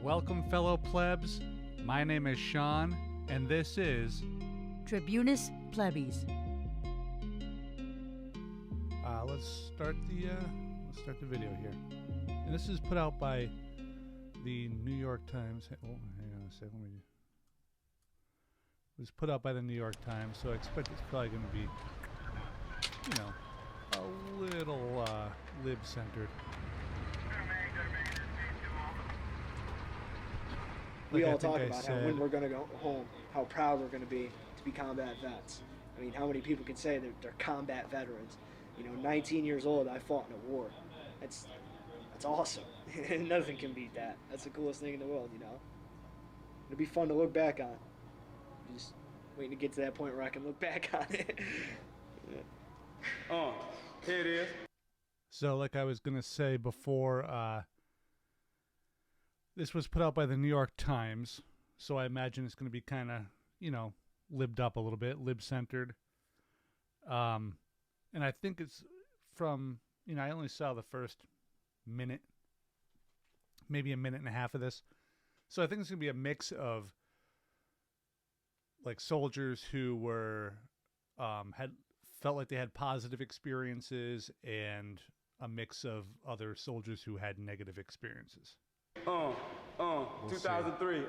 Welcome, fellow plebs. My name is Sean, and this is Tribunus Plebes. Let's start the video here. And this is put out by the New York Times. Oh, hang on a second. It was put out by the New York Times, so I expect it's probably going to be, a little lib-centered. We all talk about how when we're going to go home, how proud we're going to be combat vets. I mean, how many people can say that they're combat veterans? 19 years old, I fought in a war. That's awesome. Nothing can beat that. That's the coolest thing in the world, It'll be fun to look back on. Just waiting to get to that point where I can look back on it. Here it is. So, like I was going to say before, this was put out by the New York Times, so I imagine it's going to be kind of, libbed up a little bit, lib-centered. And I think it's from, I only saw the first minute, maybe a minute and a half of this. So I think it's going to be a mix of, like, soldiers who were, felt like they had positive experiences and a mix of other soldiers who had negative experiences. 2003,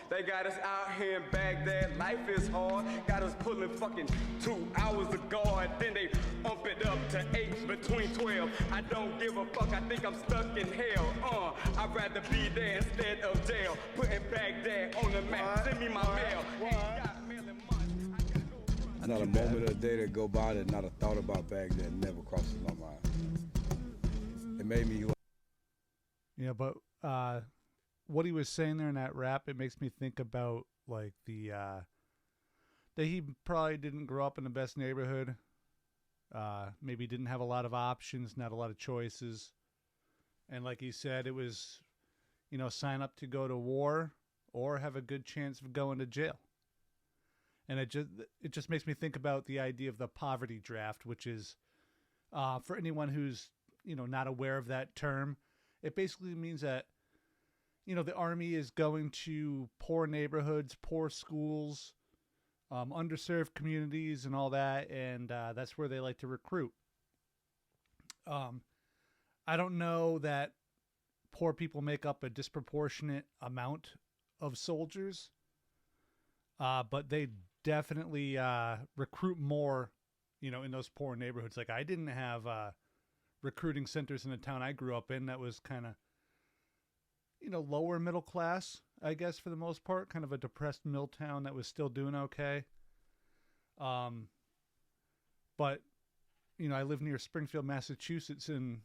they got us out here in Baghdad, life is hard, got us pulling fucking 2 hours of guard, then they ump it up to 8 between 12, I don't give a fuck, I think I'm stuck in hell, I'd rather be there instead of jail, putting Baghdad on the map, send me my mail, not a moment of the day that go by that not a thought about Baghdad never crosses my mind. It made me... Yeah, but what he was saying there in that rap, it makes me think about, like, that he probably didn't grow up in the best neighborhood. Maybe didn't have a lot of options, not a lot of choices. And like he said, it was, sign up to go to war or have a good chance of going to jail. And it just makes me think about the idea of the poverty draft, which is, for anyone who's, not aware of that term, it basically means that, the Army is going to poor neighborhoods, poor schools, underserved communities and all that, and that's where they like to recruit. I don't know that poor people make up a disproportionate amount of soldiers, but they definitely recruit more, in those poor neighborhoods. Like, I didn't have recruiting centers in the town I grew up in that was kind of, lower middle class, I guess, for the most part, kind of a depressed mill town that was still doing okay. But, I live near Springfield, Massachusetts, and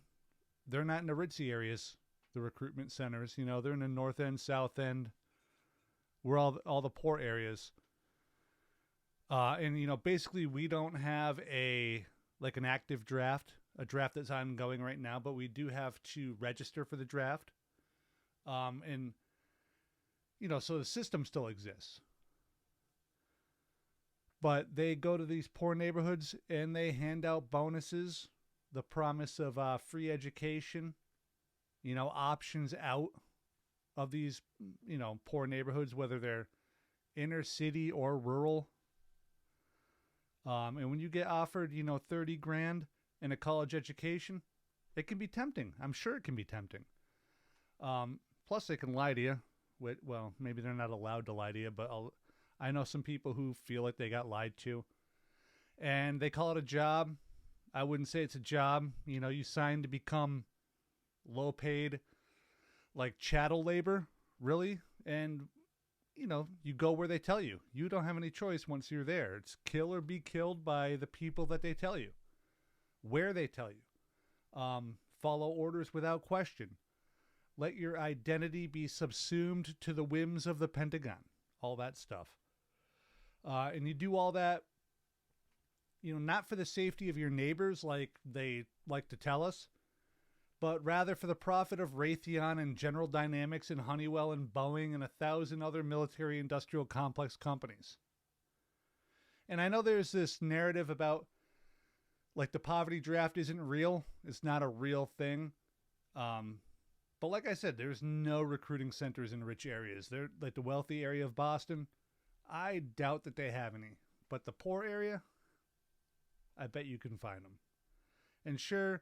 they're not in the ritzy areas, the recruitment centers, they're in the north end, south end, we're all the poor areas. And, basically we don't have an active draft, a draft that's ongoing right now, but we do have to register for the draft. And, so the system still exists. But they go to these poor neighborhoods and they hand out bonuses, the promise of free education, options out of these, poor neighborhoods, whether they're inner city or rural. And when you get offered, 30 grand in a college education, it can be tempting. I'm sure it can be tempting. Plus, they can lie to you. Well, maybe they're not allowed to lie to you, but I know some people who feel like they got lied to. And they call it a job. I wouldn't say it's a job. You sign to become low paid, like chattel labor, really. And, you go where they tell you. You don't have any choice once you're there. It's kill or be killed by the people that they tell you, where they tell you. Follow orders without question. Let your identity be subsumed to the whims of the Pentagon. All that stuff. And you do all that, not for the safety of your neighbors like they like to tell us, but rather for the profit of Raytheon and General Dynamics and Honeywell and Boeing and 1,000 other military industrial complex companies. And I know there's this narrative about, like, the poverty draft isn't real. It's not a real thing. But like I said, there's no recruiting centers in rich areas. They're like the wealthy area of Boston. I doubt that they have any. But the poor area, I bet you can find them. And sure,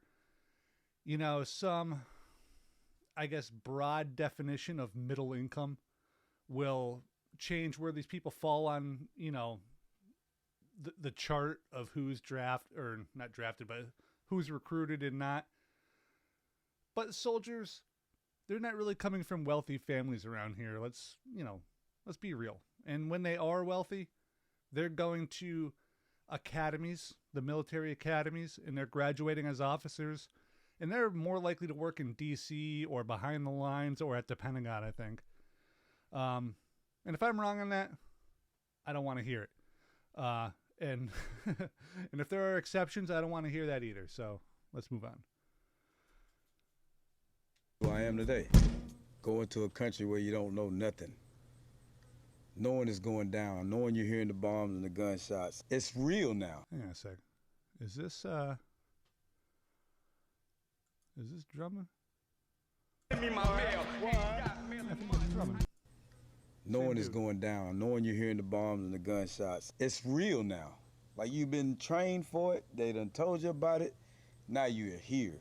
you know, some, I guess, broad definition of middle income will change where these people fall on, you know, the chart of who's not drafted, but who's recruited and not. But soldiers, they're not really coming from wealthy families around here. Let's be real. And when they are wealthy, they're going to academies, the military academies, and they're graduating as officers. And they're more likely to work in D.C. or behind the lines or at the Pentagon, I think. And if I'm wrong on that, I don't want to hear it. And and if there are exceptions, I don't want to hear that either. So let's move on. Who I am today. Going to a country where you don't know nothing. Knowing it's going down. Knowing you're hearing the bombs and the gunshots. It's real now. Hang on a sec. Is this drumming? Give me my mail. I think that's drumming. Knowing it's going down. Knowing you're hearing the bombs and the gunshots. It's real now. Like you've been trained for it. They done told you about it. Now you're here.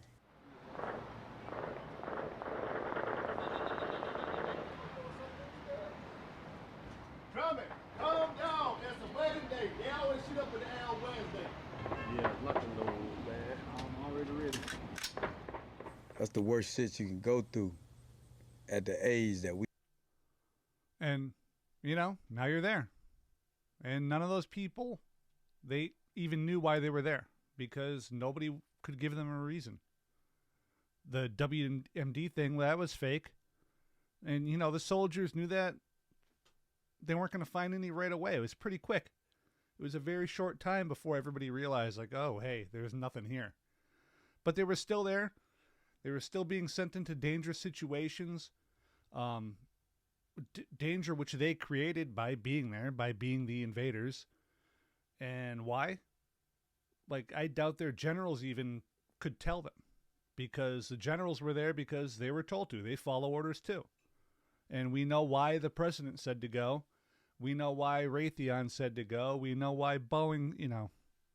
Drummond, calm down. It's a wedding day. They always shoot up at the L Wednesday. Yeah, nothing no, man. I'm already ready. That's the worst shit you can go through at the age that we. And, you know, now you're there. And none of those people, they even knew why they were there because nobody could give them a reason. The WMD thing, that was fake. And, you know, the soldiers knew that they weren't going to find any right away. It was pretty quick. It was a very short time before everybody realized, like, oh, hey, there's nothing here. But they were still there. They were still being sent into dangerous situations. Danger which they created by being there, by being the invaders. And why? Like, I doubt their generals even could tell them. Because the generals were there because they were told to. They follow orders too. And we know why the president said to go. We know why Raytheon said to go. We know why Boeing, you know,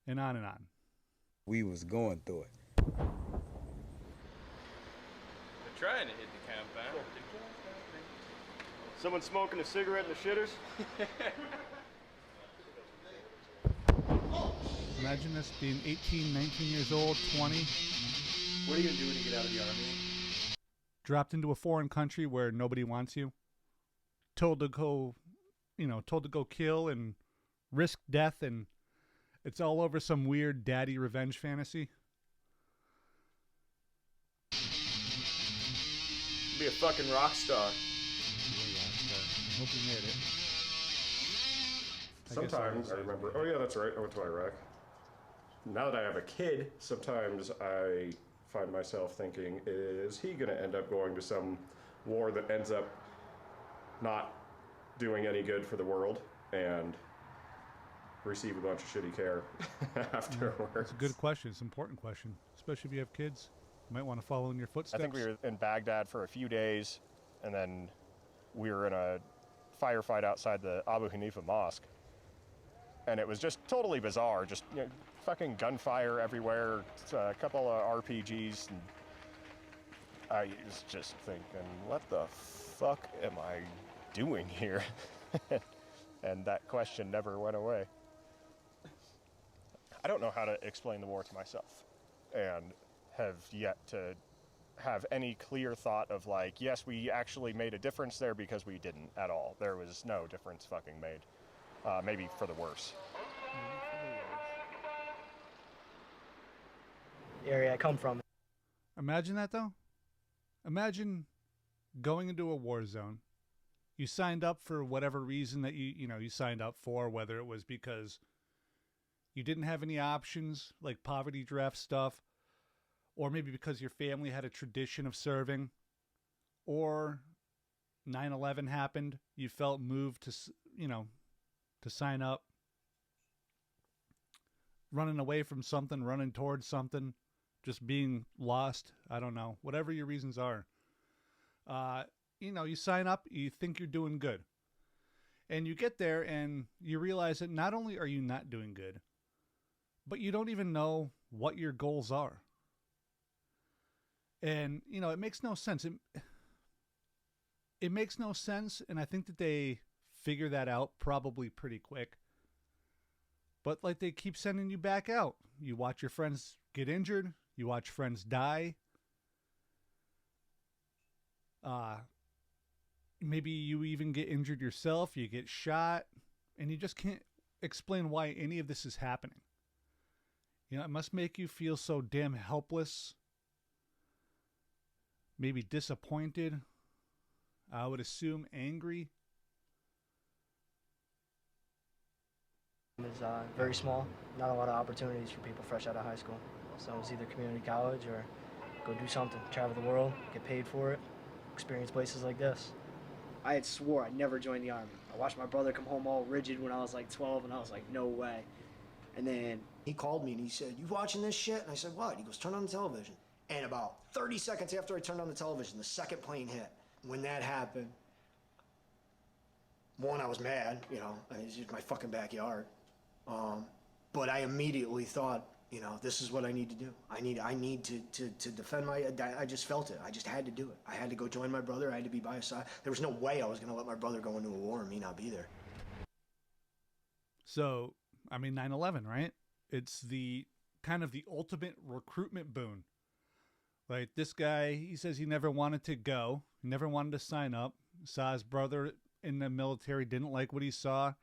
and on and on. We was going through it. They're trying to hit the compound. Someone smoking a cigarette in the shitters? Imagine this being 18, 19 years old, 20. What are you going to do when you get out of the army? Dropped into a foreign country where nobody wants you. Told to go kill and risk death, and it's all over some weird daddy revenge fantasy. Be a fucking rock star. Hope you made it. Sometimes I remember, oh yeah, that's right, I went to Iraq. Now that I have a kid, sometimes I find myself thinking, is he going to end up going to some war that ends up not doing any good for the world and receive a bunch of shitty care afterwards? It's a good question. It's an important question, especially if you have kids. You might want to follow in your footsteps. I think we were in Baghdad for a few days, and then we were in a firefight outside the Abu Hanifa Mosque. And it was just totally bizarre. Just, you know, fucking gunfire everywhere, a couple of RPGs. And I was just thinking, what the fuck am I doing here? And that question never went away. I don't know how to explain the war to myself, and have yet to have any clear thought of like, yes, we actually made a difference there, because we didn't at all. There was no difference fucking made. Maybe for the worse. The area I come from. Imagine that, though. Imagine going into a war zone. You signed up for whatever reason that you signed up for, whether it was because you didn't have any options, like poverty draft stuff, or maybe because your family had a tradition of serving, or 9/11 happened, you felt moved to sign up, running away from something, running towards something, just being lost. I don't know. Whatever your reasons are. You sign up, you think you're doing good. And you get there and you realize that not only are you not doing good, but you don't even know what your goals are. And, it makes no sense. It makes no sense, and I think that they figure that out probably pretty quick. But, they keep sending you back out. You watch your friends get injured. You watch friends die. Maybe you even get injured yourself. You get shot. And you just can't explain why any of this is happening. It must make you feel so damn helpless. Maybe disappointed. I would assume angry. Is very small. Not a lot of opportunities for people fresh out of high school. So it's either community college or go do something, travel the world, get paid for it, experience places like this. I had swore I'd never join the Army. I watched my brother come home all rigid when I was like 12, and I was like, no way. And then he called me and he said, "You watching this shit?" And I said, "What?" He goes, "Turn on the television." And about 30 seconds after I turned on the television, the second plane hit. When that happened, one, I was mad, it's just my fucking backyard. But I immediately thought, this is what I need to do. I need to defend I just felt it. I just had to do it. I had to go join my brother. I had to be by his side. There was no way I was going to let my brother go into a war and me not be there. So, 9/11, right? It's the kind of the ultimate recruitment boon. Like, this guy, he says he never wanted to go. He never wanted to sign up. Saw his brother in the military, didn't like what he saw.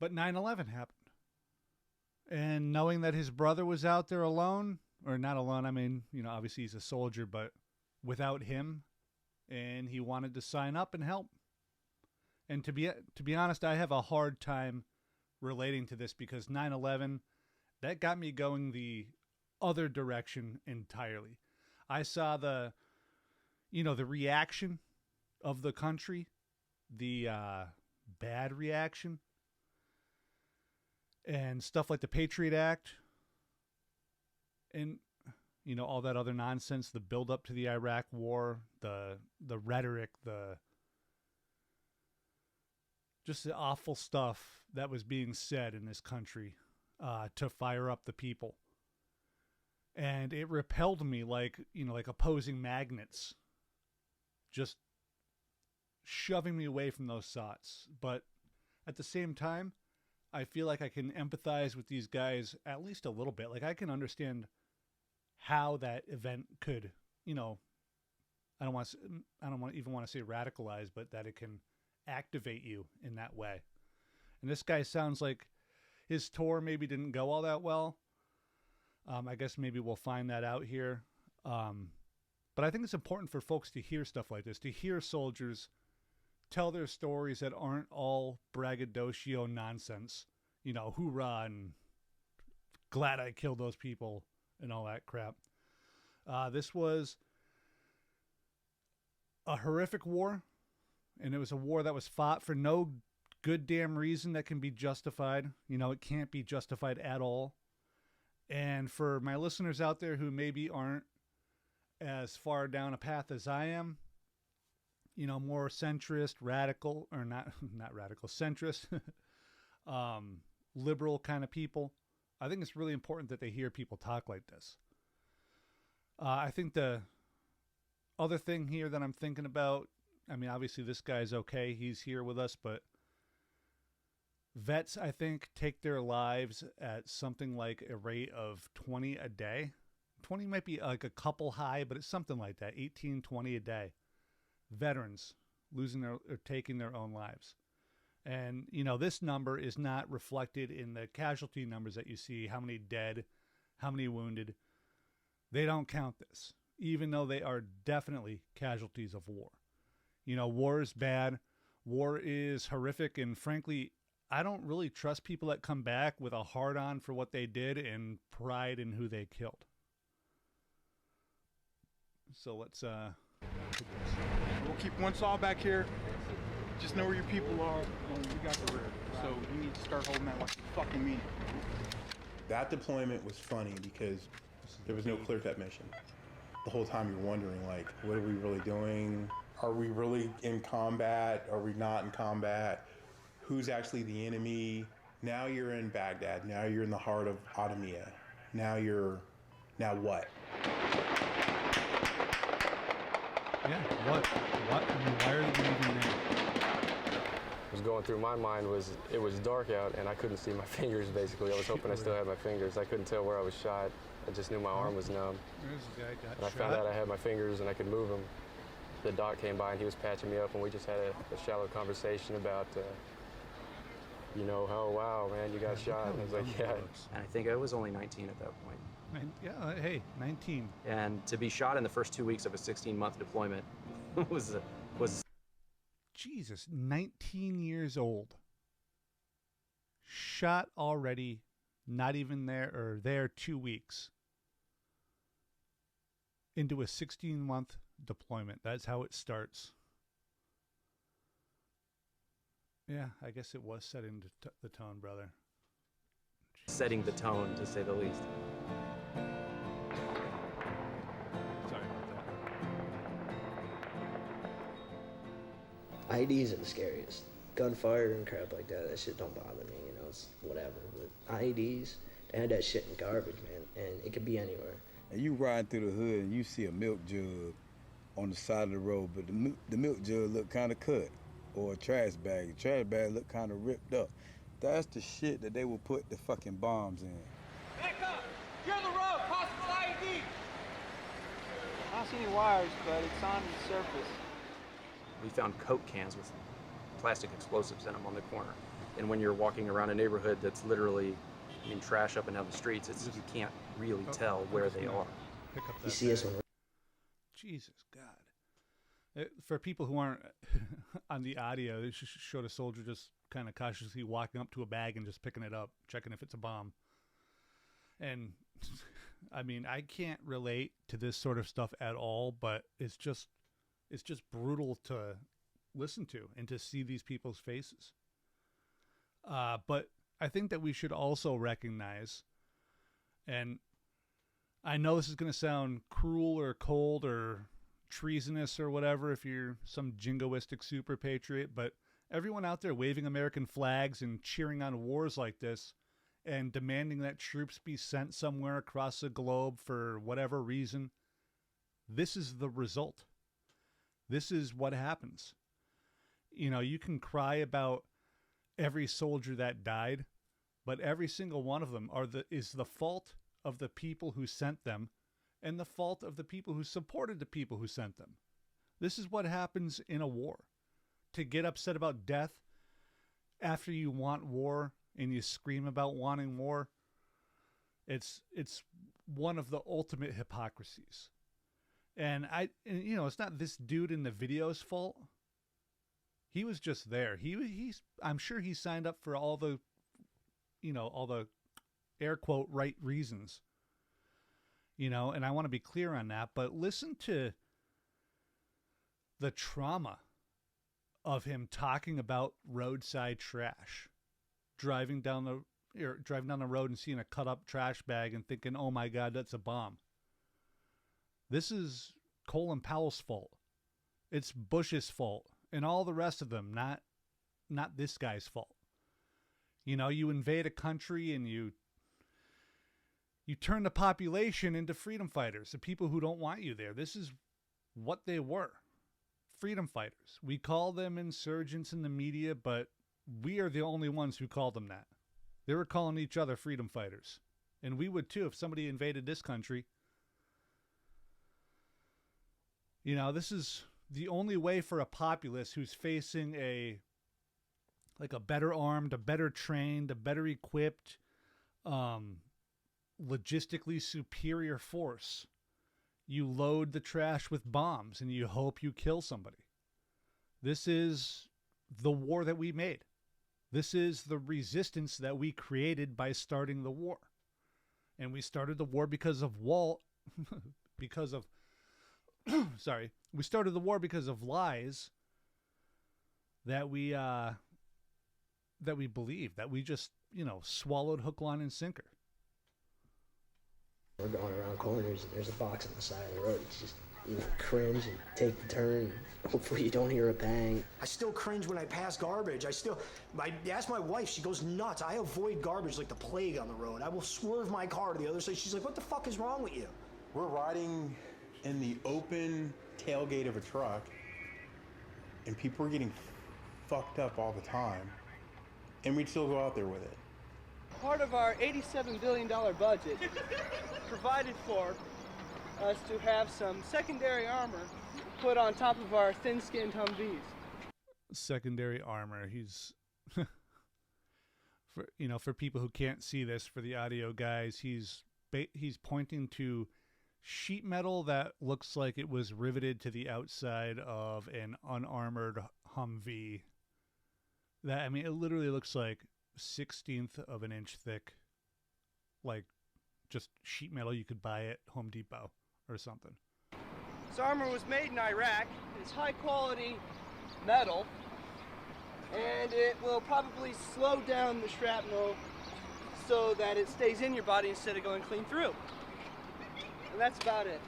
But 9/11 happened. And knowing that his brother was out there alone, or not alone, obviously he's a soldier, but without him, and he wanted to sign up and help. And to be honest, I have a hard time relating to this because 9/11, that got me going the other direction entirely. I saw the reaction of the country, the bad reaction, and stuff like the Patriot Act, and all that other nonsense, the build up to the Iraq War, the rhetoric, just the awful stuff that was being said in this country to fire up the people. And it repelled me like opposing magnets, just shoving me away from those thoughts. But at the same time, I feel like I can empathize with these guys at least a little bit. Like, I can understand how that event could, I don't want to even want to say radicalize, but that it can activate you in that way. And this guy sounds like his tour maybe didn't go all that well. I guess maybe we'll find that out here. But I think it's important for folks to hear stuff like this, to hear soldiers tell their stories that aren't all braggadocio nonsense. Hoorah and glad I killed those people and all that crap. This was a horrific war, and it was a war that was fought for no good damn reason that can be justified. It can't be justified at all. And for my listeners out there who maybe aren't as far down a path as I am, more centrist, radical, or not radical, centrist, liberal kind of people, I think it's really important that they hear people talk like this. I think the other thing here that I'm thinking about, obviously this guy's okay. He's here with us, but vets, I think, take their lives at something like a rate of 20 a day. 20 might be like a couple high, but it's something like that, 18, 20 a day. Veterans taking their own lives. And, this number is not reflected in the casualty numbers that you see, how many dead, how many wounded. They don't count this, even though they are definitely casualties of war. War is bad. War is horrific. And frankly, I don't really trust people that come back with a hard-on for what they did and pride in who they killed. So let's we'll keep one saw back here. Just know where your people are, and we got the rear. So you need to start holding that like you fucking mean it. That deployment was funny because there was no clear-cut mission. the whole time you're wondering, like, what are we really doing? Are we really in combat? Are we not in combat? Who's actually the enemy? Now you're in Baghdad. Now you're in the heart of Adamiyah. Now what? Yeah, what? I mean, why are you even there? What was going through my mind was it was dark out and I couldn't see my fingers, basically. I was hoping I still had my fingers. I couldn't tell where I was shot. I just knew my arm was numb. There's a guy got and I shot. found out I had my fingers and I could move them. The doc came by and he was patching me up and we just had a shallow conversation about, oh, wow, man, you got shot. And I was like, yeah. And I think I was only 19 at that point. Yeah, hey, 19. And to be shot in the first 2 weeks of a 16-month deployment was Jesus, 19 years old. Shot already, not even there 2 weeks. Into a 16-month deployment. That's how it starts. Yeah, I guess it was setting the tone, brother. setting the tone, to say the least. Sorry about that. IEDs are the scariest. Gunfire and crap like that shit don't bother me, it's whatever. But IEDs, they had that shit in garbage, man, and it could be anywhere. And you ride through the hood and you see a milk jug on the side of the road, but the milk jug look kind of cut, or a trash bag. The trash bag look kind of ripped up. That's the shit that they will put the fucking bombs in. Back up! Clear the road! Possible IED! I don't see any wires, but it's on the surface. We found Coke cans with plastic explosives in them on the corner. And when you're walking around a neighborhood that's literally, trash up and down the streets, you can't really tell where they are. Pick up that you see us when Jesus God. For people who aren't on the audio, they showed a soldier just kind of cautiously walking up to a bag and just picking it up, checking if it's a bomb. And I can't relate to this sort of stuff at all, but it's just brutal to listen to and to see these people's faces. But I think that we should also recognize, and I know this is going to sound cruel or cold or treasonous or whatever if you're some jingoistic super patriot, but everyone out there waving American flags and cheering on wars like this and demanding that troops be sent somewhere across the globe for whatever reason, this is the result. This is what happens. You can cry about every soldier that died, but every single one of them is the fault of the people who sent them and the fault of the people who supported the people who sent them. This is what happens in a war. To get upset about death after you want war and you scream about wanting war, it's one of the ultimate hypocrisies. And it's not this dude in the video's fault. He was just there. I'm sure he signed up for all the air quote right reasons. And I want to be clear on that, but listen to the trauma of him talking about roadside trash, driving down the road and seeing a cut up trash bag and thinking, "Oh my God, that's a bomb." This is Colin Powell's fault. It's Bush's fault, and all the rest of them, not this guy's fault. You invade a country and you turn the population into freedom fighters, the people who don't want you there. This is what they were. Freedom fighters. We call them insurgents in the media, but we are the only ones who call them that. They were calling each other freedom fighters. And we would too if somebody invaded this country. This is the only way for a populace who's facing a better armed, a better trained, a better equipped, logistically superior force. You load the trash with bombs and you hope you kill somebody. This is the war that we made. This is the resistance that we created by starting the war. And we started the war because of we started the war because of lies that we believed, that we just, swallowed hook, line, and sinker. We're going around corners and there's a box on the side of the road. It's just, cringe and take the turn. Hopefully you don't hear a bang. I still cringe when I pass garbage. I ask my wife, she goes nuts. I avoid garbage like the plague on the road. I will swerve my car to the other side. She's like, what the fuck is wrong with you? We're riding in the open tailgate of a truck, and people are getting fucked up all the time, and we'd still go out there with it. Part of our $87 billion budget provided for us to have some secondary armor put on top of our thin-skinned Humvees. Secondary armor. He's for people who can't see this, for the audio guys, he's pointing to sheet metal that looks like it was riveted to the outside of an unarmored Humvee. It literally looks like 1/16 of an inch thick, like just sheet metal you could buy at Home Depot or something. This armor was made in Iraq. It's high quality metal, and it will probably slow down the shrapnel so that it stays in your body instead of going clean through. And that's about it.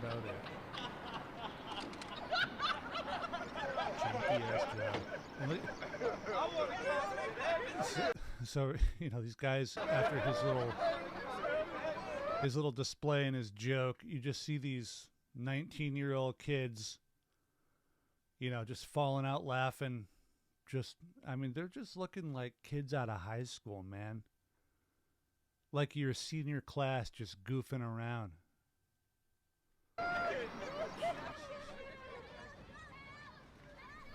That's about it. So these guys, after his little display and his joke, you just see these 19-year-old kids, just falling out laughing. They're just looking like kids out of high school, man. Like your senior class just goofing around.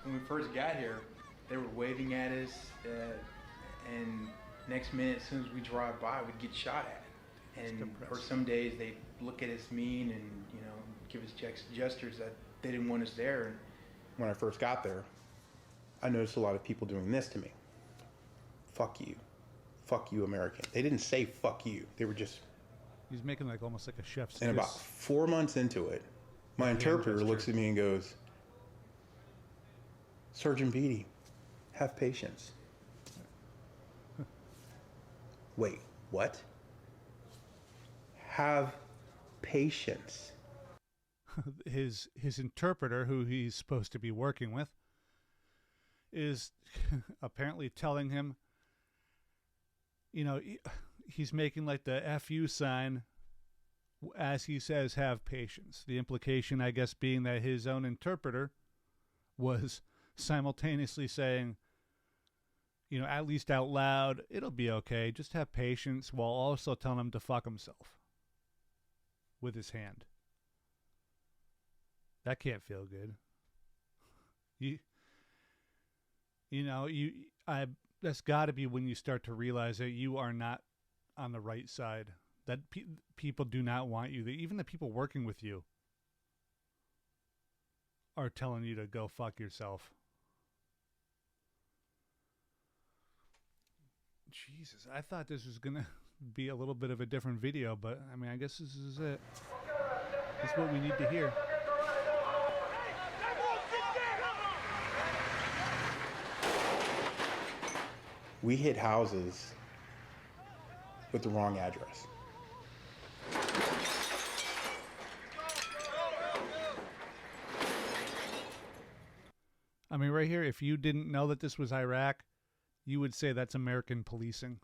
When we first got here, they were waving at us, and next minute, as soon as we drive by, we'd get shot at. And or some days they'd look at us mean and give us gestures that they didn't want us there. And when I first got there, I noticed a lot of people doing this to me. Fuck you, American. They didn't say fuck you. They were just. He's making almost like a chef's kiss. And about 4 months into it, my interpreter looks at me and goes, "Sergeant Beatty, have patience." Wait, what? Have patience. His interpreter, who he's supposed to be working with, is apparently telling him, he's making like the FU sign as he says, have patience. The implication, I guess, being that his own interpreter was simultaneously saying, at least out loud, it'll be okay, just have patience, while also telling him to fuck himself with his hand. That can't feel good. That's got to be when you start to realize that you are not on the right side. That people do not want you. Even the people working with you are telling you to go fuck yourself. Jesus, I thought this was going to be a little bit of a different video, but I guess this is it. This is what we need to hear. We hit houses with the wrong address. Right here, if you didn't know that this was Iraq, you would say that's American policing.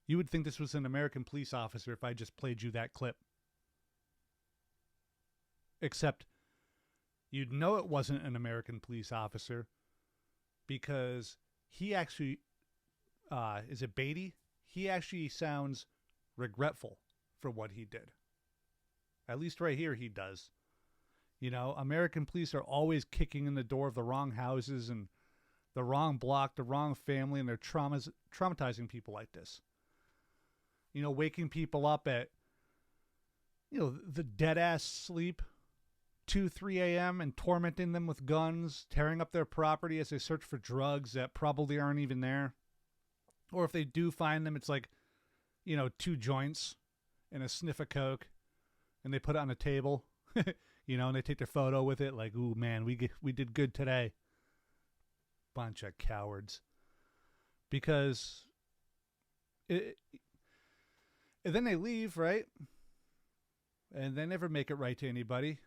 You would think this was an American police officer if I just played you that clip. Except you'd know it wasn't an American police officer because he actually, is it Beatty? He actually sounds regretful for what he did. At least right here he does. American police are always kicking in the door of the wrong houses and the wrong block, the wrong family, and they're traumatizing people like this. Waking people up at, the dead-ass sleep, 2, 3 a.m., and tormenting them with guns, tearing up their property as they search for drugs that probably aren't even there. Or if they do find them, it's like, 2 joints and a sniff of coke, and they put it on a table, and they take their photo with it, like, ooh, man, we did good today. Bunch of cowards. Because And then they leave, right? And they never make it right to anybody.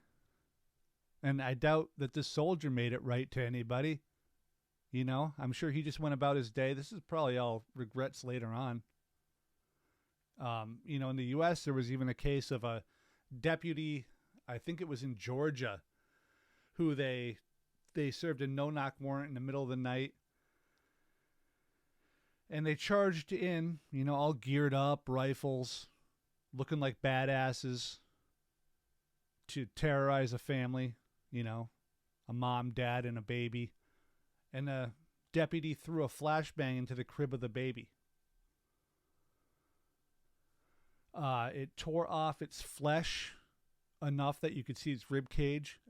And I doubt that this soldier made it right to anybody. You know, I'm sure he just went about his day. This is probably all regrets later on. You know, in the U.S., there was even a case of a deputy, I think it was in Georgia, who they served a no-knock warrant in the middle of the night. And they charged in, you know, all geared up, rifles, looking like badasses, to terrorize a family, you know, a mom, dad, and a baby. And the deputy threw a flashbang into the crib of the baby. It tore off its flesh enough that you could see its rib cage.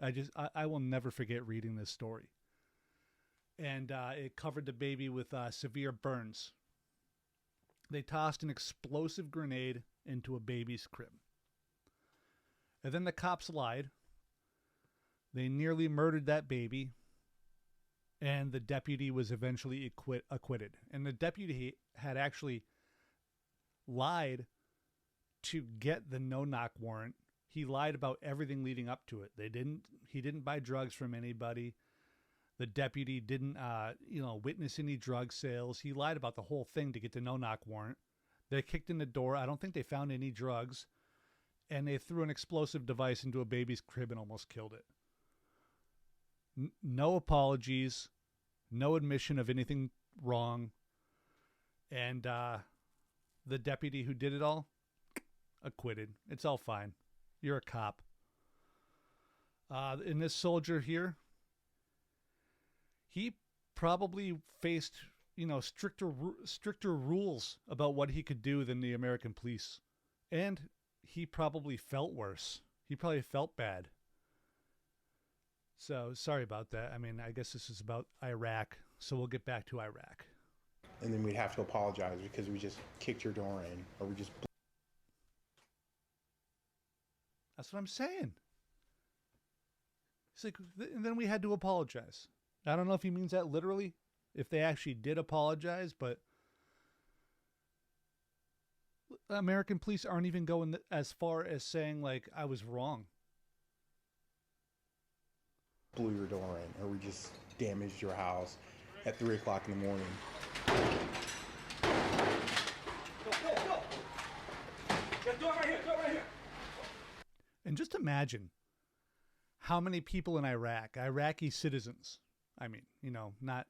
I will never forget reading this story. And it covered the baby with severe burns. They tossed an explosive grenade into a baby's crib. And then the cops lied. They nearly murdered that baby. And the deputy was eventually acquitted. And the deputy had actually lied to get the no-knock warrant. He lied about everything leading up to it. He didn't buy drugs from anybody. The deputy didn't, witness any drug sales. He lied about the whole thing to get the no-knock warrant. They kicked in the door. I don't think they found any drugs. And they threw an explosive device into a baby's crib and almost killed it. No apologies. No admission of anything wrong. And the deputy who did it all, acquitted. It's all fine. You're a cop. And this soldier here, he probably faced, stricter rules about what he could do than the American police. And he probably felt worse. He probably felt bad. So, sorry about that. I mean, I guess this is about Iraq, so we'll get back to Iraq. And then we'd have to apologize because we just kicked your door in, or we just... That's what I'm saying. It's like, and then we had to apologize. I don't know if he means that literally, if they actually did apologize, but American police aren't even going as far as saying, like, I was wrong. Blew your door in, or we just damaged your house at 3 o'clock in the morning. And just imagine how many people in Iraq, Iraqi citizens, I mean, not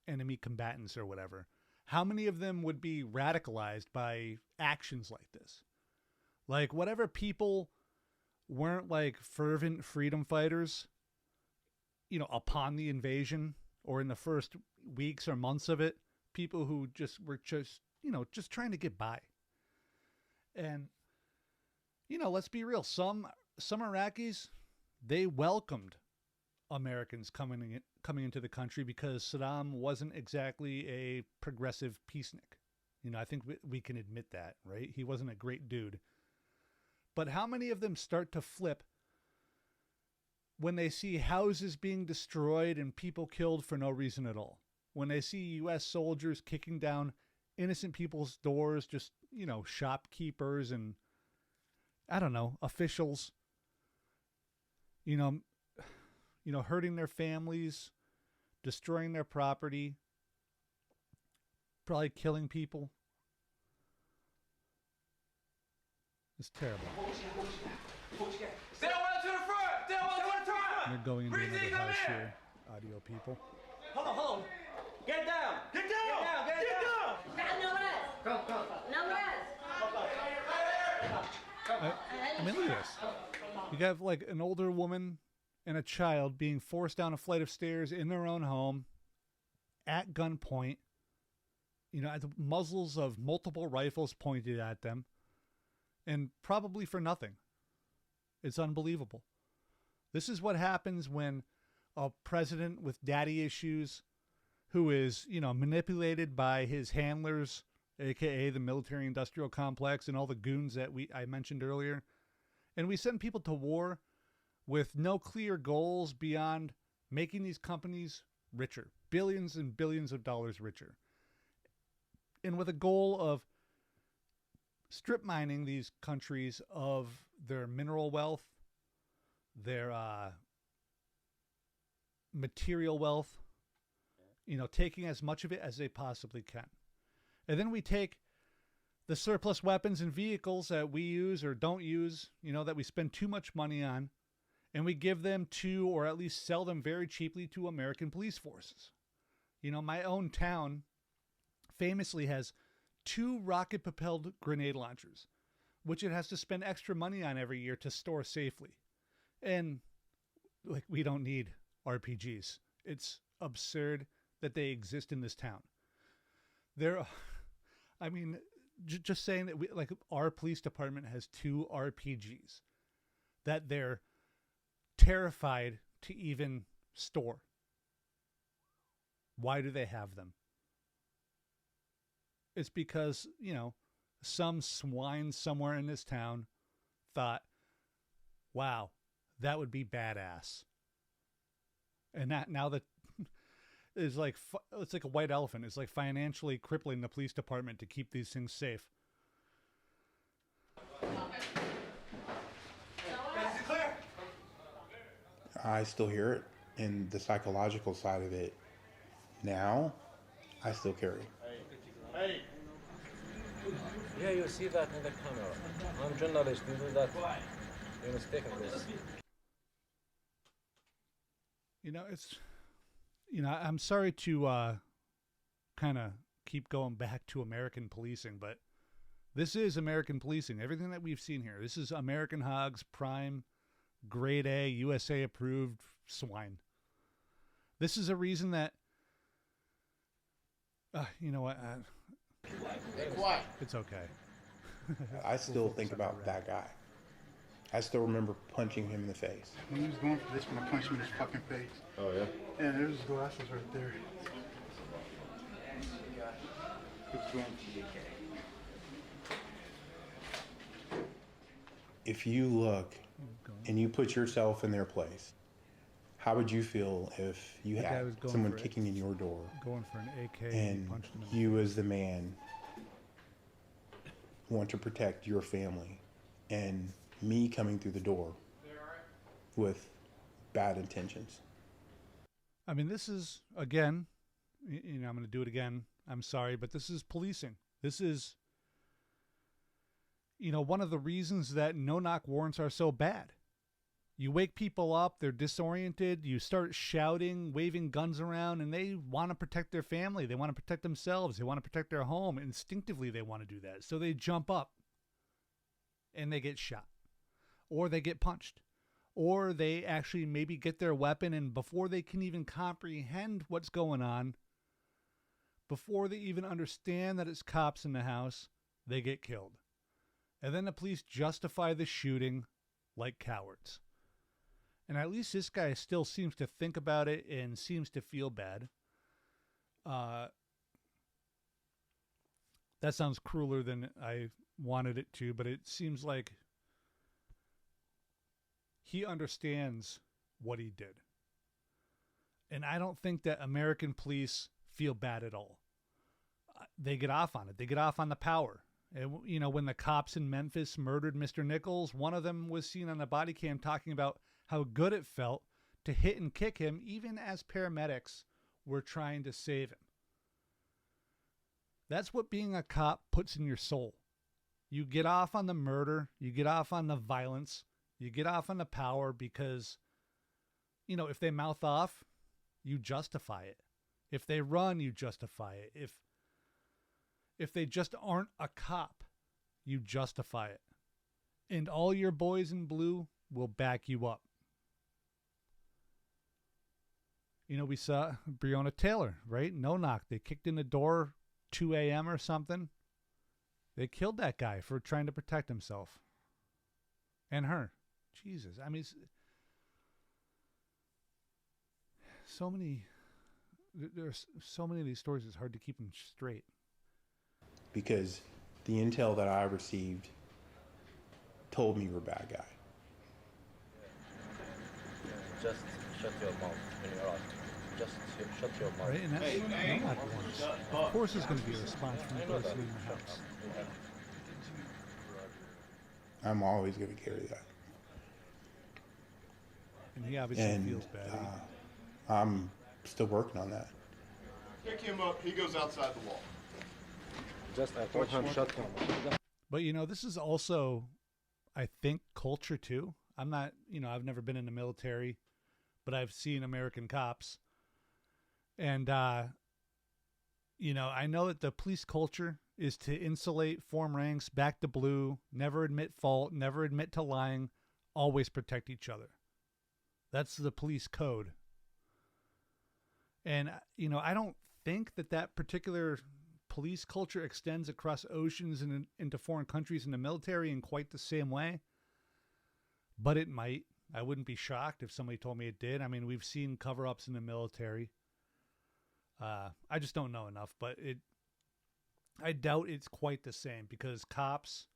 enemy combatants or whatever, how many of them would be radicalized by actions like this? Like, whatever people weren't like fervent freedom fighters, upon the invasion or in the first weeks or months of it, people who were just trying to get by. And, let's be real. Some Iraqis, they welcomed Americans coming into the country because Saddam wasn't exactly a progressive peacenik. I think we can admit that, right? He wasn't a great dude. But how many of them start to flip when they see houses being destroyed and people killed for no reason at all? When they see U.S. soldiers kicking down innocent people's doors, just, shopkeepers and, I don't know, officials, hurting their families, destroying their property, probably killing people. It's terrible. Stay well to the front! Stay well to the front! They're going into another house here, audio people. Hold on. Get down! Get down! Get down! No rest! No rest! I mean, look at this. You got like an older woman and a child being forced down a flight of stairs in their own home at gunpoint, at the muzzles of multiple rifles pointed at them, and probably for nothing. It's unbelievable. This is what happens when a president with daddy issues, who is, manipulated by his handlers, aka the military-industrial complex and all the goons that I mentioned earlier, and we send people to war with no clear goals beyond making these companies richer, billions and billions of dollars richer, and with a goal of strip mining these countries of their mineral wealth, their material wealth, you know, taking as much of it as they possibly can. And then we take the surplus weapons and vehicles that we use or don't use, you know, that we spend too much money on, and we give them to, or at least sell them very cheaply to, American police forces. You know, my own town famously has 2 rocket-propelled grenade launchers, which it has to spend extra money on every year to store safely. And, like, we don't need RPGs. It's absurd that they exist in this town. I mean, just saying that like our police department has 2 RPGs that they're terrified to even store. Why do they have them? It's because, you know, some swine somewhere in this town thought, wow, that would be badass. And that now that is like, it's like a white elephant. It's like financially crippling the police department to keep these things safe. I still hear it, and the psychological side of it now, I still carry. Hey. Yeah, you see that in the camera. I'm a journalist. You do that. You're mistaken this. You know, it's, you know, I'm sorry to kind of keep going back to American policing, but this is American policing. Everything that we've seen here, this is American hogs, prime, grade A, USA approved swine. This is a reason that, you know what? It's okay. I still think about that guy. I still remember punching him in the face. When he was going for this one, I punched him in his fucking face. Oh, yeah? Yeah, there's his glasses right there. He was going for the AK. If you look and you put yourself in their place, how would you feel if you had someone kicking in your door, going for an AK, and you as the man want to protect your family, and me coming through the door with bad intentions? I mean, this is, again, you know, I'm going to do it again. I'm sorry, but this is policing. This is, you know, one of the reasons that no-knock warrants are so bad. You wake people up, they're disoriented, you start shouting, waving guns around, and they want to protect their family. They want to protect themselves. They want to protect their home. Instinctively, they want to do that. So they jump up, and they get shot. Or they get punched. Or they actually maybe get their weapon, and before they can even comprehend what's going on, before they even understand that it's cops in the house, they get killed. And then the police justify the shooting like cowards. And at least this guy still seems to think about it and seems to feel bad. That sounds crueler than I wanted it to, but it seems like he understands what he did. And I don't think that American police feel bad at all. They get off on it. They get off on the power. And, you know, when the cops in Memphis murdered Mr. Nichols, one of them was seen on the body cam talking about how good it felt to hit and kick him, even as paramedics were trying to save him. That's what being a cop puts in your soul. You get off on the murder, you get off on the violence, you get off on the power because, you know, if they mouth off, you justify it. If they run, you justify it. If they just aren't a cop, you justify it. And all your boys in blue will back you up. You know, we saw Breonna Taylor, right? No knock. They kicked in the door 2 a.m. or something. They killed that guy for trying to protect himself. And her. Jesus. I mean, there's so many of these stories, it's hard to keep them straight. Because the intel that I received told me you were a bad guy. Just shut your mouth when you're asked. Just shut your mouth. Right, and that's of course there's going to be a response from the person in the house. I'm always going to carry that. And he obviously feels bad. I'm still working on that. Pick him up. He goes outside the wall. Just a one-hand shotgun. But, you know, this is also, I think, culture too. I'm not, you know, I've never been in the military, but I've seen American cops. And, you know, I know that the police culture is to insulate, form ranks, back to blue, never admit fault, never admit to lying, always protect each other. That's the police code. And, you know, I don't think that that particular police culture extends across oceans and into foreign countries in the military in quite the same way. But it might. I wouldn't be shocked if somebody told me it did. I mean, we've seen cover-ups in the military. I just don't know enough, but I doubt it's quite the same because cops,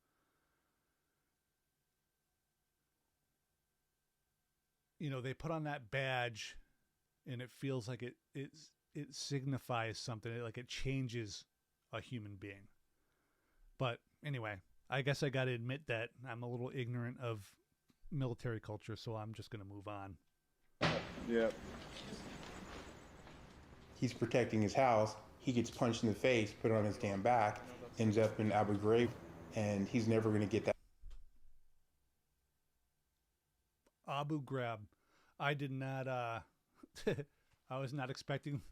you know, they put on that badge and it feels like it signifies something, like it changes a human being. But anyway, I guess I got to admit that I'm a little ignorant of military culture, so I'm just going to move on. Yep. He's protecting his house. He gets punched in the face, put on his damn back, ends up in Abu Ghraib, and he's never going to get that. Abu Ghraib. I did not. I was not expecting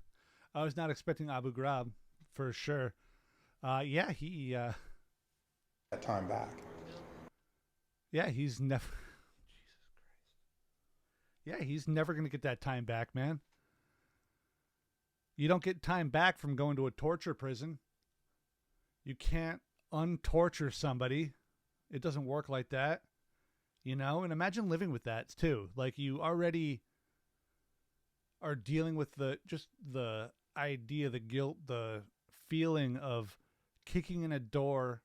Abu Ghraib for sure. Yeah, he. That time back. Yeah, he's never. Jesus Christ. Yeah, he's never going to get that time back, man. You don't get time back from going to a torture prison. You can't untorture somebody. It doesn't work like that. You know, and imagine living with that too. Like you already are dealing with the idea, the guilt, the feeling of kicking in a door,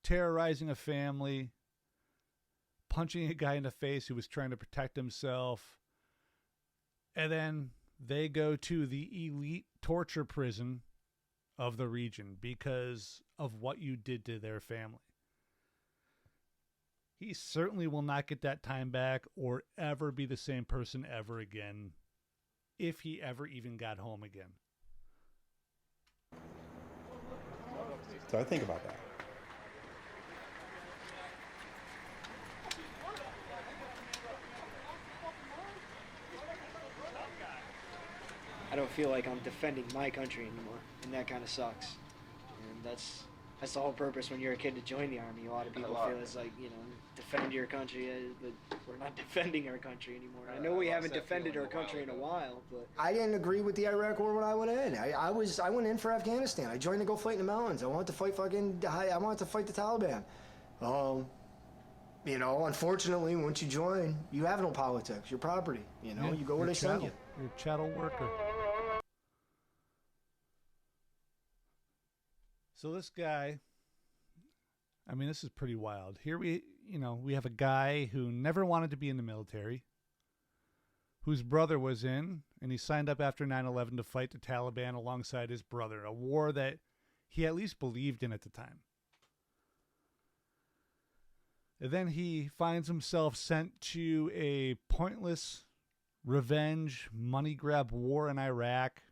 terrorizing a family, punching a guy in the face who was trying to protect himself, and then they go to the elite torture prison of the region because of what you did to their family. He certainly will not get that time back or ever be the same person ever again, if he ever even got home again. So I think about that. I don't feel like I'm defending my country anymore, and that kind of sucks. And that's the whole purpose when you're a kid to join the army. A lot of people feel it's like, you know, defend your country, but we're not defending our country anymore. I know we haven't defended our country in a while, but I didn't agree with the Iraq War when I went in. I went in for Afghanistan. I joined to go fight in the mountains. I wanted to fight I wanted to fight the Taliban. You know, unfortunately, once you join, you have no politics. You're property. You know, you go where they send you. You're a chattel worker. So this guy, I mean, this is pretty wild. Here we have a guy who never wanted to be in the military, whose brother was in, and he signed up after 9/11 to fight the Taliban alongside his brother, a war that he at least believed in at the time. And then he finds himself sent to a pointless revenge, money grab war in Iraq,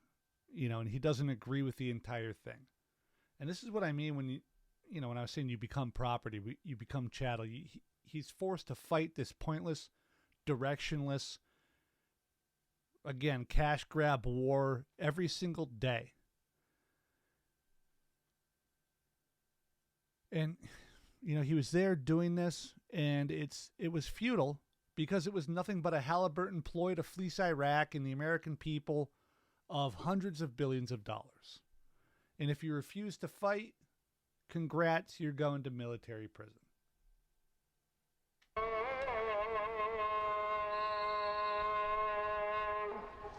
you know, and he doesn't agree with the entire thing. And this is what I mean when when I was saying you become property, you become chattel. He's forced to fight this pointless, directionless, again, cash grab war every single day. And, you know, he was there doing this, and it was futile because it was nothing but a Halliburton ploy to fleece Iraq and the American people of hundreds of billions of dollars. And if you refuse to fight, congrats, you're going to military prison.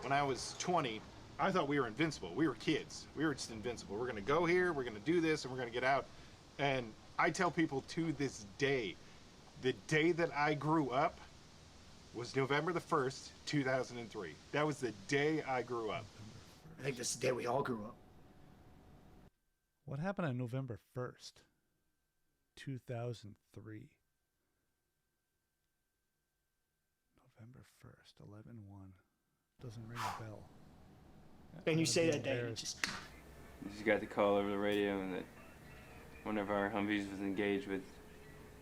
When I was 20, I thought we were invincible. We were kids. We were just invincible. We're going to go here, we're going to do this, and we're going to get out. And I tell people to this day, the day that I grew up was November the 1st, 2003. That was the day I grew up. I think that's the day we all grew up. What happened on November 1st, 2003? September 1st, 11/1. Doesn't ring a bell. And you say that day, and it just... We just got the call over the radio that one of our Humvees was engaged with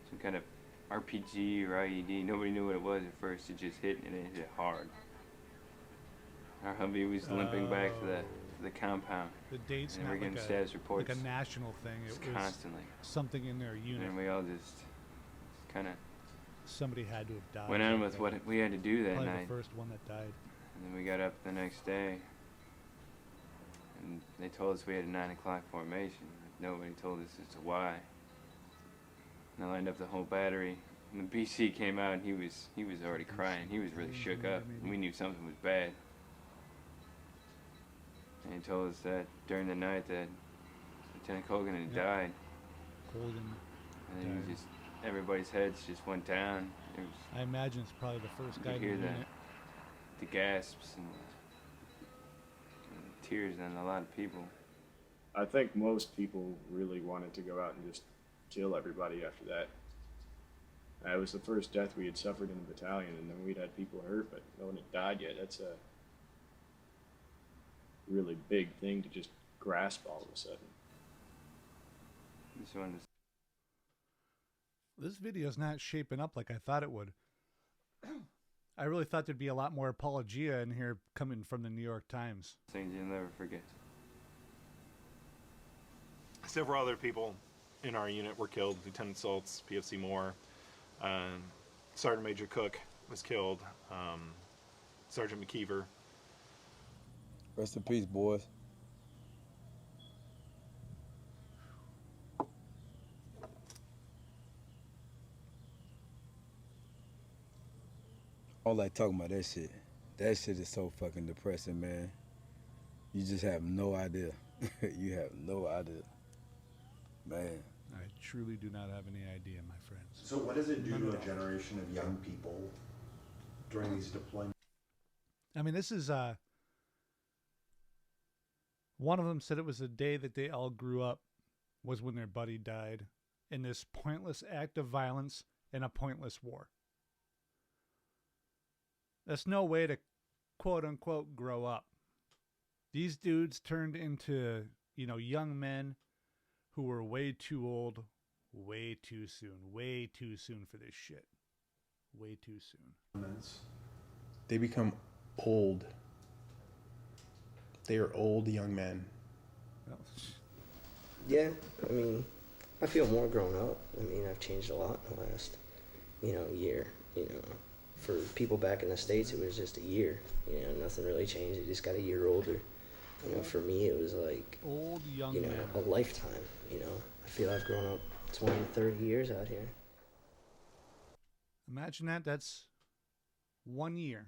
some kind of RPG or IED. Nobody knew what it was at first. It just hit, and it hit hard. Our Humvee was limping back to the compound. The date's and not we're getting like status reports like a national thing. It was constantly. Something in their unit. And we all just kind of somebody had to have died. went on with what we had to do that Probably night. the first one that died. And then we got up the next day, and they told us we had a 9 o'clock formation. Nobody told us as to why. And I lined up the whole battery. And the BC came out, and he was already crying. He was really shook up. And we knew something was bad. And he told us that during the night that Lieutenant Colgan had died. Colgan. And then he just, everybody's heads just went down. It was, I imagine it's probably the first guy you in could the hear unit. the gasps and tears on a lot of people. I think most people really wanted to go out and just kill everybody after that. It was the first death we had suffered in the battalion, and then we'd had people hurt, but no one had died yet. That's a really big thing to just grasp all of a sudden. This video's not shaping up like I thought it would. I really thought there'd be a lot more apologia in here coming from the New York Times. Things you'll never forget. Several other people in our unit were killed. Lieutenant Saltz, PFC Moore, Sergeant Major Cook was killed, Sergeant McKeever. Rest in peace, boys. I don't like talking about that shit. That shit is so fucking depressing, man. You just have no idea. You have no idea. Man. I truly do not have any idea, my friends. So what does it do to a generation of young people during these deployments? I mean, this is, one of them said it was the day that they all grew up was when their buddy died in this pointless act of violence in a pointless war. That's no way to quote unquote grow up. These dudes turned into, young men who were way too old, way too soon for this shit. Way too soon. They become old. They are old young men. Yeah, I mean, I feel more grown up. I mean, I've changed a lot in the last, year. For people back in the States, it was just a year. Nothing really changed. They just got a year older. For me, it was like, old young man. A lifetime. I feel I've grown up 20, 30 years out here. Imagine that. That's 1 year.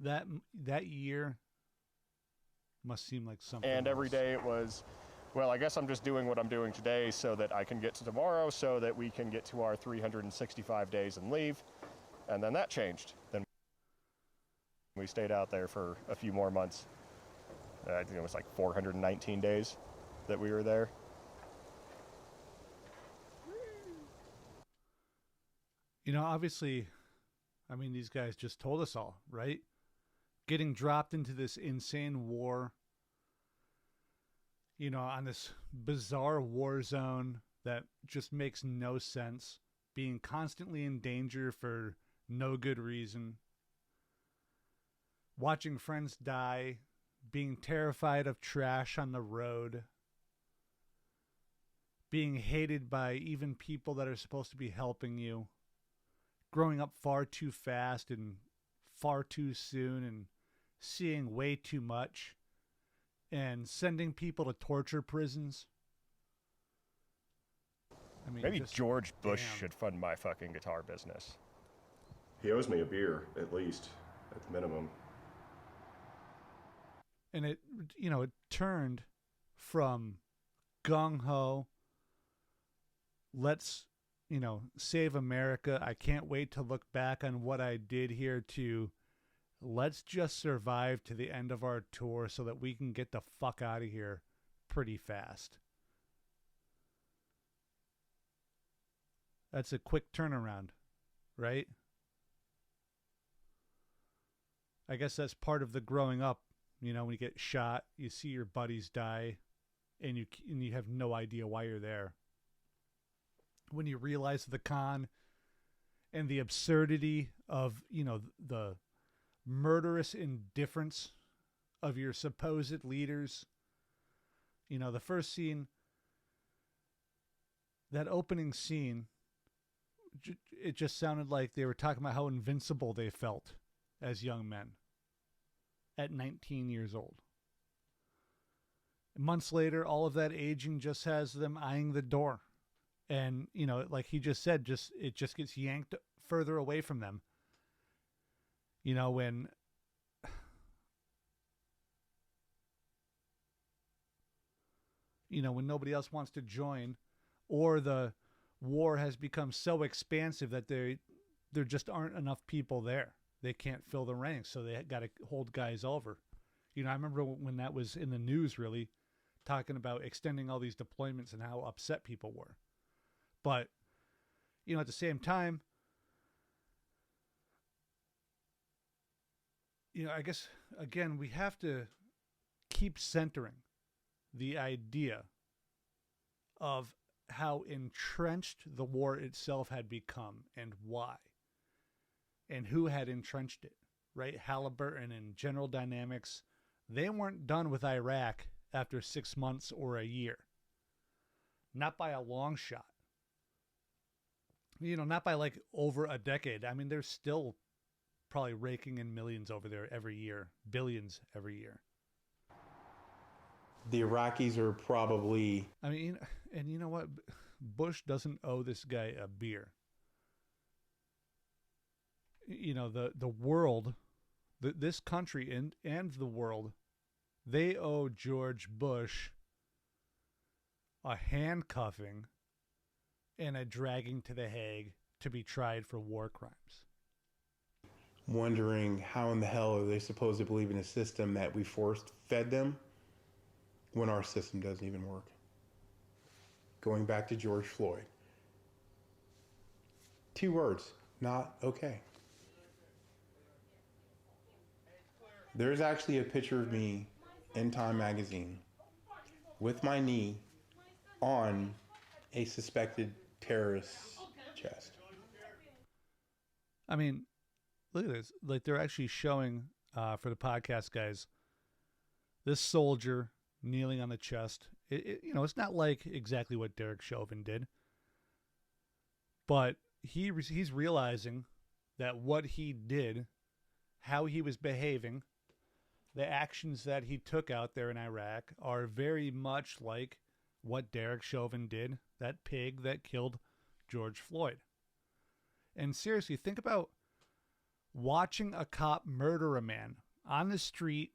That year must seem like something. And every else. day it was, well, I guess I'm just doing what I'm doing today so that I can get to tomorrow, so that we can get to our 365 days and leave. And then that changed. Then we stayed out there for a few more months. I think it was like 419 days that we were there. Obviously, I mean, these guys just told us all, right? Getting dropped into this insane war, on this bizarre war zone that just makes no sense, being constantly in danger for no good reason, watching friends die, being terrified of trash on the road, being hated by even people that are supposed to be helping you, growing up far too fast and far too soon and seeing way too much, and sending people to torture prisons. I mean, maybe just, George Bush damn. should fund my fucking guitar business. He owes me a beer, at least, at the minimum. And it, it turned from gung-ho, let's, save America, I can't wait to look back on what I did here, to let's just survive to the end of our tour so that we can get the fuck out of here pretty fast. That's a quick turnaround, right? I guess that's part of the growing up. You know, when you get shot, you see your buddies die, and you have no idea why you're there. When you realize the con and the absurdity of, you know, the murderous indifference of your supposed leaders. You know, the first scene, that opening scene, it just sounded like they were talking about how invincible they felt as young men at 19 years old. Months later, all of that aging just has them eyeing the door. And, you know, like he just said, it just gets yanked further away from them. You know, when nobody else wants to join, or the war has become so expansive that there just aren't enough people there. They can't fill the ranks, so they got to hold guys over. You know, I remember when that was in the news, really, talking about extending all these deployments and how upset people were. But, you know, at the same time, you know, I guess, again, we have to keep centering the idea of how entrenched the war itself had become and why. And who had entrenched it, right? Halliburton and General Dynamics, they weren't done with Iraq after 6 months or a year. Not by a long shot. You know, not by like over a decade. I mean, they're still probably raking in millions over there every year, billions every year. The Iraqis are probably... I mean, and you know what? Bush doesn't owe this guy a beer. You know, the world, this country and the world, they owe George Bush a handcuffing and a dragging to The Hague to be tried for war crimes. Wondering how in the hell are they supposed to believe in a system that we force-fed them when our system doesn't even work. Going back to George Floyd. 2 words, not okay. There's actually a picture of me in Time magazine with my knee on a suspected terrorist's chest. I mean, look at this. Like, they're actually showing, for the podcast guys, this soldier kneeling on the chest. You know, it's not like exactly what Derek Chauvin did, but he's realizing that what he did, how he was behaving, the actions that he took out there in Iraq are very much like what Derek Chauvin did, that pig that killed George Floyd. And seriously, think about watching a cop murder a man on the street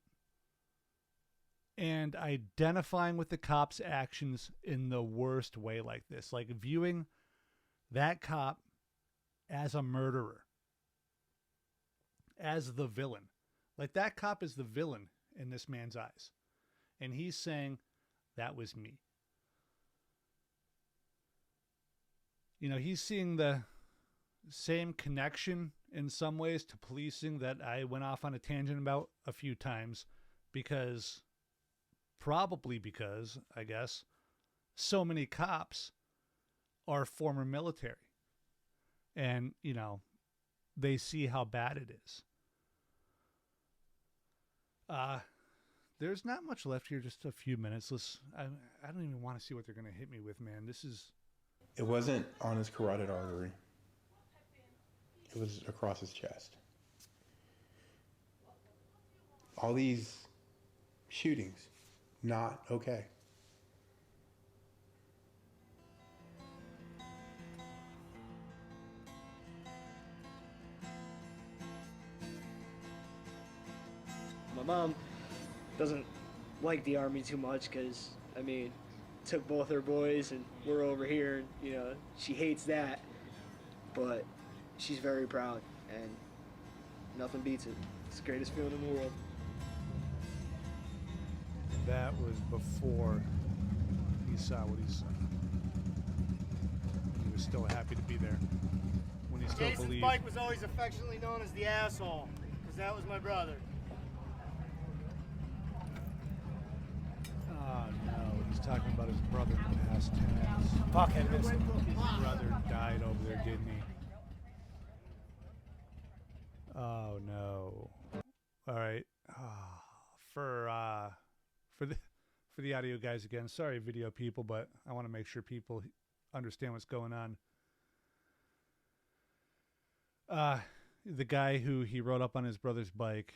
and identifying with the cop's actions in the worst way like this. Like viewing that cop as a murderer, as the villain. Like, that cop is the villain in this man's eyes. And he's saying, that was me. You know, he's seeing the same connection in some ways to policing that I went off on a tangent about a few times probably because, I guess, so many cops are former military. And, you know, they see how bad it is. There's not much left here, just a few minutes. I don't even want to see what they're going to hit me with, man. It wasn't on his carotid artery. It was across his chest. All these shootings, not okay. My mom doesn't like the Army too much because, I mean, took both her boys and we're over here, and, you know, she hates that. But she's very proud, and nothing beats it. It's the greatest feeling in the world. That was before he saw what he saw. He was still happy to be there when you still Jason's believe. bike was always affectionately known as the asshole, because that was my brother. Oh no, he's talking about his brother in the past tense. Fuck, I missed him. His brother died over there, didn't he? Oh no. All right. For the audio guys again, sorry video people, but I want to make sure people understand what's going on. The guy who he rode up on his brother's bike,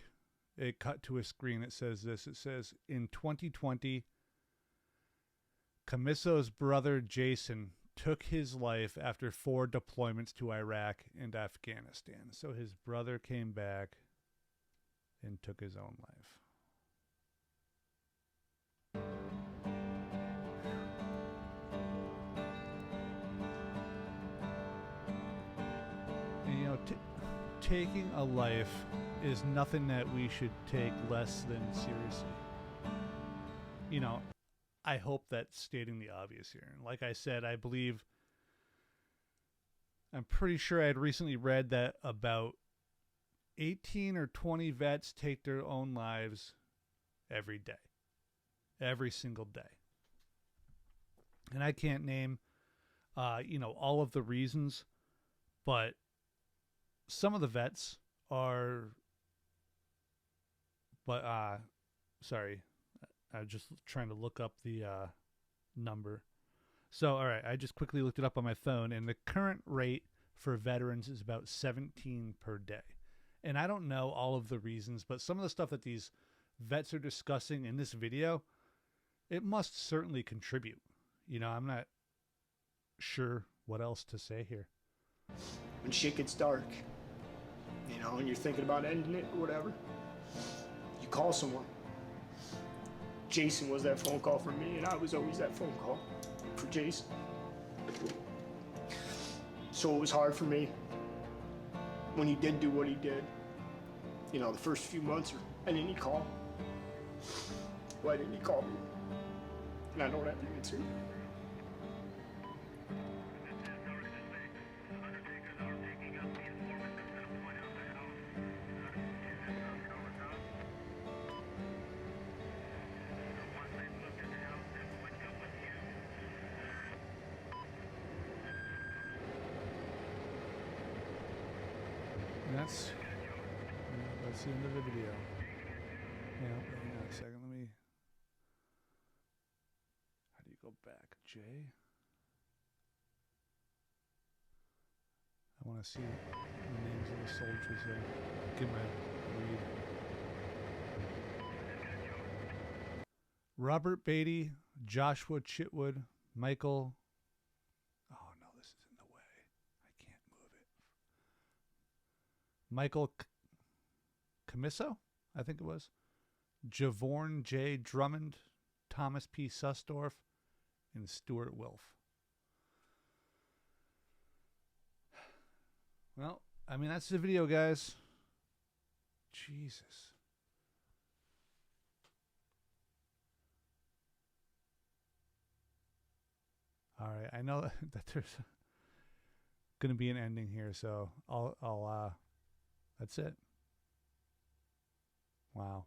it cut to a screen. It says this. It says, in 2020, Camisso's brother Jason took his life after 4 deployments to Iraq and Afghanistan. So his brother came back and took his own life. And, you know, taking a life is nothing that we should take less than seriously. You know, I hope that's stating the obvious here. And like I said, I'm pretty sure I had recently read that about 18 or 20 vets take their own lives every day. Every single day. And I can't name, all of the reasons, but some of the vets are, sorry, I'm just trying to look up the number. So, all right, I just quickly looked it up on my phone, and the current rate for veterans is about 17 per day. And I don't know all of the reasons, but some of the stuff that these vets are discussing in this video, it must certainly contribute. You know, I'm not sure what else to say here. When shit gets dark, you know, and you're thinking about ending it or whatever, you call someone. Jason was that phone call for me, and I was always that phone call for Jason. So it was hard for me when he did do what he did. You know, the first few months, and then he called. Why didn't he call me? And I don't have the answer. And that's the end of the video. Yeah, hang on a second. How do you go back? J? I want to see the names of the soldiers there. Get my read. Robert Beatty, Joshua Chitwood, Michael. Oh no, this is in the way. I can't move it. Michael Camisso, I think it was. Javorn J. Drummond, Thomas P. Susdorf, and Stuart Wilf. Well, I mean, that's the video, guys. Jesus. All right, I know that there's going to be an ending here, so I'll that's it. Wow.